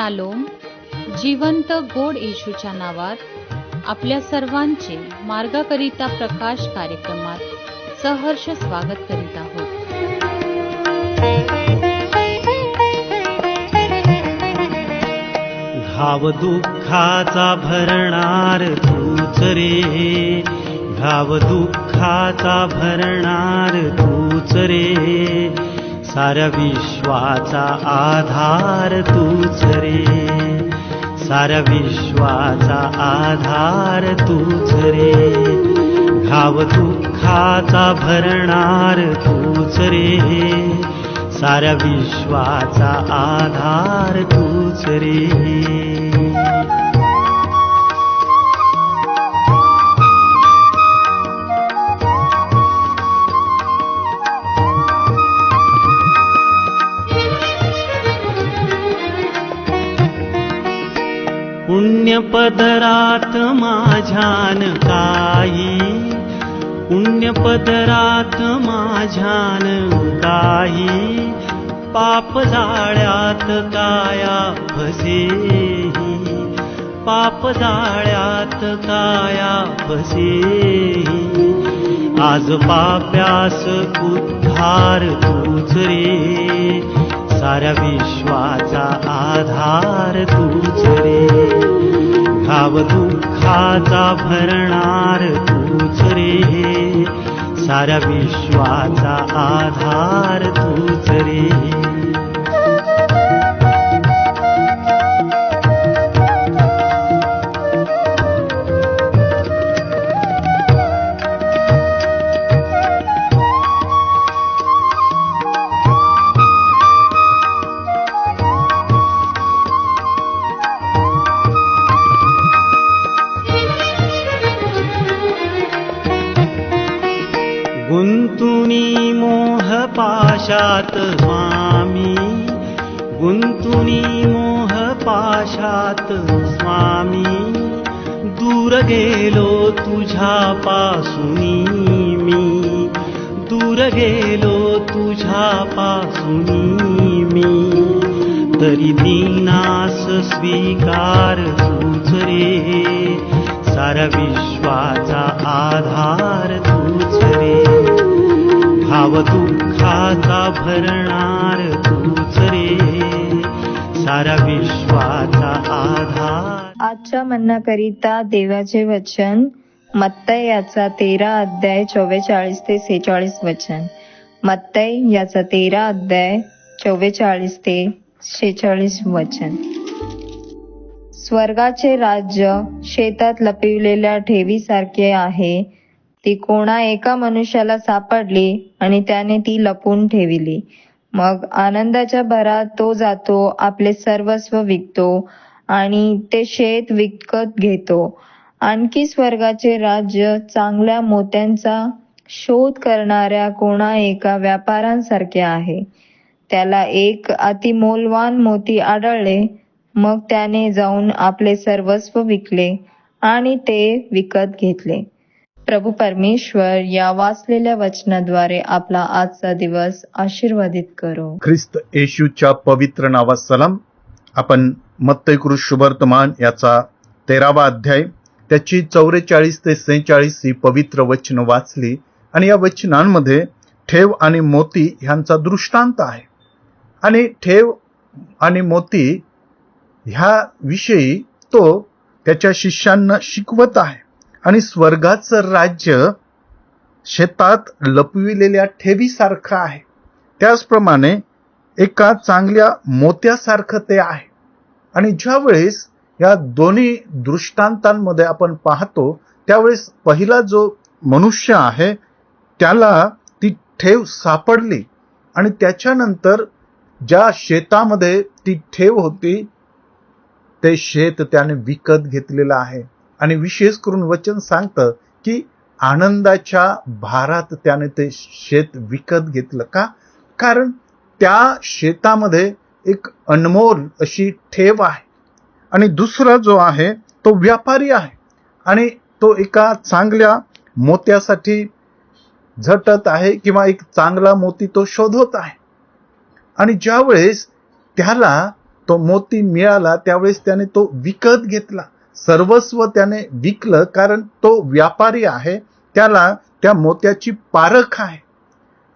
Shalom. जिवंत गोड येशूच्या नावात आपल्या सर्वांचे मार्गाकरिता प्रकाश कार्यक्रमात सहर्ष स्वागत करीत आहोत. घाव दुःखाचा भरणार तूच रे, घाव दुःखाचा भरणार तूच रे, साऱ्या विश्वाचा आधार तूच रे, साऱ्या विश्वाचा आधार तूच रे. घाव दुःखाचा भरणार तूच रे, साऱ्या विश्वाचा आधार तूच रे. पुण्यपदरात माझ्यान काही, पुण्यपदरात माझ्यान काही, पाप जाळ्यात काया फसेही, पाप जाळ्यात काया फसेही. आज पाप्यास उद्धार तूच रे, साऱ्या विश्वाचा आधार तूच रे. घाव दुःखाचा भरणार तूच रे, साऱ्या विश्वाचा आधार तूच रे. गुंतुनी मोह पाशात स्वामी, गुंतुनी मोह पाशात स्वामी, दूर गेलो तुझ्या पासूनी मी, दूर गेलो तुझ्या पासूनी मी. तरी दीनास स्वीकार तूच रे, साऱ्या विश्वाचा आधार तूच रे. घाव दुःखाचा भरणार तूच रे, साऱ्या विश्वाचा आधार. आजच्या मन्नाकरिता देवाचे वचन मत्तई याचा 13 अध्याय 44 ते 46 वचन. मत्तई याचा 13 अध्याय 44 ते 46 वचन. स्वर्गाचे राज्य शेतात लपविलेल्या ठेवीसारखे आहे. ती कोणा एका मनुष्याला सापडली आणि त्याने ती लपून ठेविली. मग आनंदाच्या भरात तो जातो, आपले सर्वस्व विकतो आणि ते शेत विकत घेतो. आणखी स्वर्गाचे राज्य चांगल्या मोत्यांचा शोध करणाऱ्या कोणा एका व्यापाऱ्यांसारखे आहे. त्याला एक अतिमौल्यवान मोती आढळले. मग त्याने जाऊन आपले सर्वस्व विकले आणि ते विकत घेतले. प्रभू परमेश्वर या वाचलेल्या वचनाद्वारे आपला आजचा दिवस आशीर्वादित करो. ख्रिस्त येशूच्या पवित्र नावात सलाम. आपण मत्तई शुभवर्तमान याचा 13वा अध्याय त्याची 44 ते 46 ही पवित्र वचन वाचली आणि या वचनांमध्ये ठेव आणि मोती ह्यांचा दृष्टांत आहे. आणि ठेव आणि मोती ह्या विषयी तो त्याच्या शिष्यांना शिकवत आहे. आणि स्वर्गाचं राज्य शेतात लपविलेल्या ठेवीसारखं आहे. त्याचप्रमाणे एका चांगल्या मोत्यासारखं ते आहे. आणि ज्यावेळेस या दोन्ही दृष्टांतांमध्ये आपण पाहतो त्यावेळेस पहिला जो मनुष्य आहे त्याला ती ठेव सापडली आणि त्याच्यानंतर ज्या शेतामध्ये ती ठेव होती ते शेत त्याने विकत घेतलेलं आहे. आणि विशेष करून वचन सांगतं की आनंदाच्या भारात त्याने ते शेत विकत घेतलं. का? कारण त्या शेतामध्ये एक अनमोल अशी ठेव आहे. आणि दुसरा जो आहे तो व्यापारी आहे आणि तो एका चांगल्या मोत्यासाठी झटत आहे किंवा एक चांगला मोती तो शोधत आहे. आणि ज्यावेळेस त्याला तो मोती मिळाला त्यावेळेस त्याने तो विकत घेतला. सर्वस्व त्याने विकलं, कारण तो व्यापारी आहे, त्याला त्या मोत्याची पारख आहे.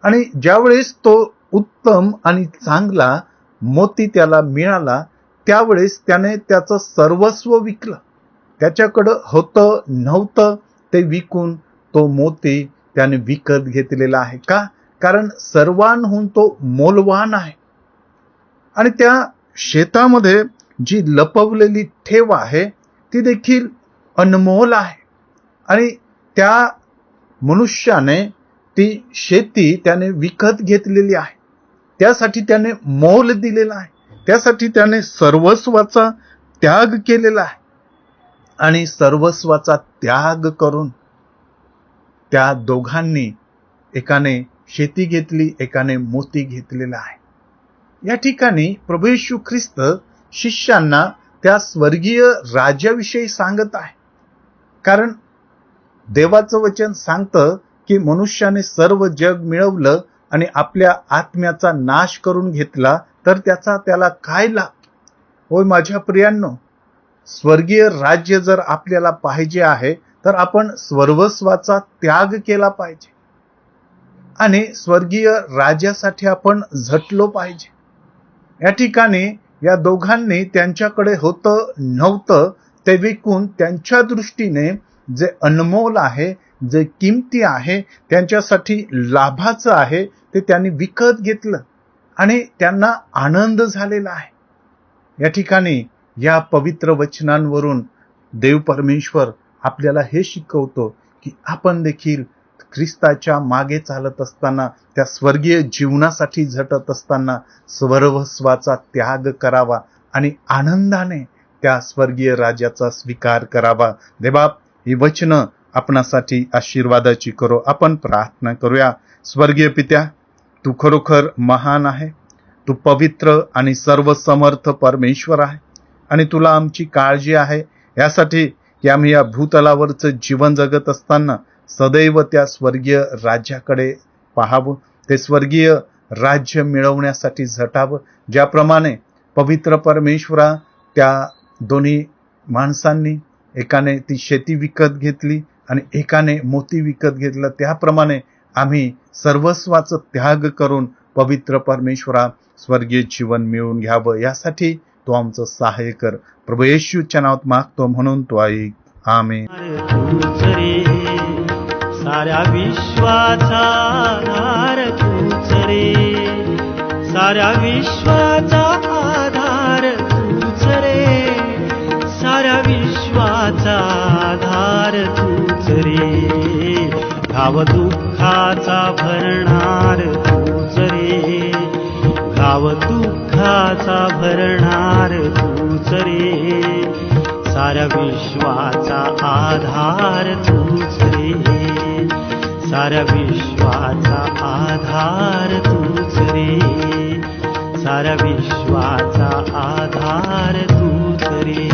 आणि ज्यावेळेस तो उत्तम आणि चांगला मोती त्याला मिळाला त्यावेळेस त्याने त्याचं सर्वस्व विकलं. त्याच्याकडं होतं नव्हतं ते विकून तो मोती त्याने विकत घेतलेला आहे. का? कारण सर्वांहून तो मोलवान आहे. आणि त्या शेतामध्ये जी लपवलेली ठेव आहे ती देखील अनमोल आहे. आणि त्या मनुष्याने ती शेती त्याने विकत घेतलेली आहे. त्यासाठी त्याने मोल दिलेला आहे. त्यासाठी त्याने सर्वस्वाचा त्याग केलेला आहे. आणि सर्वस्वाचा त्याग करून त्या दोघांनी, एकाने शेती घेतली, एकाने मोती घेतलेला आहे. या ठिकाणी प्रभू येशू ख्रिस्त शिष्यांना त्या स्वर्गीय राज्याविषयी सांगत आहे. कारण देवाचं वचन सांगतं की मनुष्याने सर्व जग मिळवलं आणि आपल्या आत्म्याचा नाश करून घेतला तर त्याचा त्याला काय लाभ? होय माझ्या प्रियांनो, स्वर्गीय राज्य जर आपल्याला पाहिजे आहे तर आपण सर्वस्वाचा त्याग केला पाहिजे आणि स्वर्गीय राज्यासाठी आपण झटलो पाहिजे. या ठिकाणी या दोघांनी त्यांच्याकडे होतं नव्हतं ते विकून त्यांच्या दृष्टीने जे अनमोल आहे, जे किमती आहे, त्यांच्यासाठी लाभाचं आहे ते त्यांनी विकत घेतलं आणि त्यांना आनंद झालेला आहे. या ठिकाणी या पवित्र वचनांवरून देव परमेश्वर आपल्याला हे शिकवतो की आपण देखील ख्रिस्ताच्या मागे चालत असताना, त्या स्वर्गीय जीवनासाठी झटत असताना सर्वस्वाचा त्याग करावा आणि आनंदाने त्या स्वर्गीय राज्याचा स्वीकार करावा. देवबाप ही वचनं आपणासाठी आशीर्वादाची करो. आपण प्रार्थना करूया. स्वर्गीय पित्या, तू खरोखर महान आहे, तू पवित्र आणि सर्वसमर्थ परमेश्वर आहे आणि तुला आमची काळजी आहे. यासाठी की आम्ही या भूतलावरचं जीवन जगत असताना सदैव त्या स्वर्गीय राज्याकडे पाहावं, ते स्वर्गीय राज्य मिळवण्यासाठी झटावं. ज्याप्रमाणे पवित्र परमेश्वरा त्या दोन्ही माणसांनी, एकाने ती शेती विकत घेतली आणि एकाने मोती विकत घेतलं, त्याप्रमाणे आम्ही सर्वस्वाचं त्याग करून पवित्र परमेश्वरा स्वर्गीय जीवन मिळवून घ्यावं. यासाठी तो आमचं सहाय्य कर. प्रभू येशूच्या नावात मागतो म्हणून तो ऐक. आमेन. तूच रे साऱ्या विश्वाचा आधार तूच रे, साऱ्या विश्वाचा आधार तूच रे, साऱ्या विश्वाचा आधार तूच रे. घाव दुःखाचा भरणार तूच रे, घाव दुःखाचा भरणार तूच रे, साऱ्या विश्वाचा आधार तूच रे, साऱ्या विश्वाचा आधार तूच रे, साऱ्या विश्वाचा आधार तूच रे.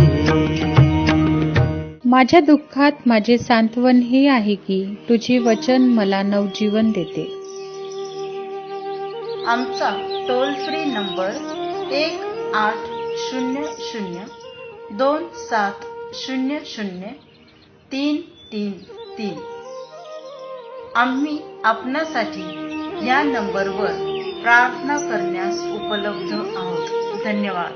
माझ्या दुःखात माझे सांत्वन हे आहे की तुझे वचन मला नवजीवन देते. आमचा टोल फ्री नंबर 1800-2700-333. आम्ही आपणासाठी या नंबरवर प्रार्थना करण्यास उपलब्ध आहोत. धन्यवाद.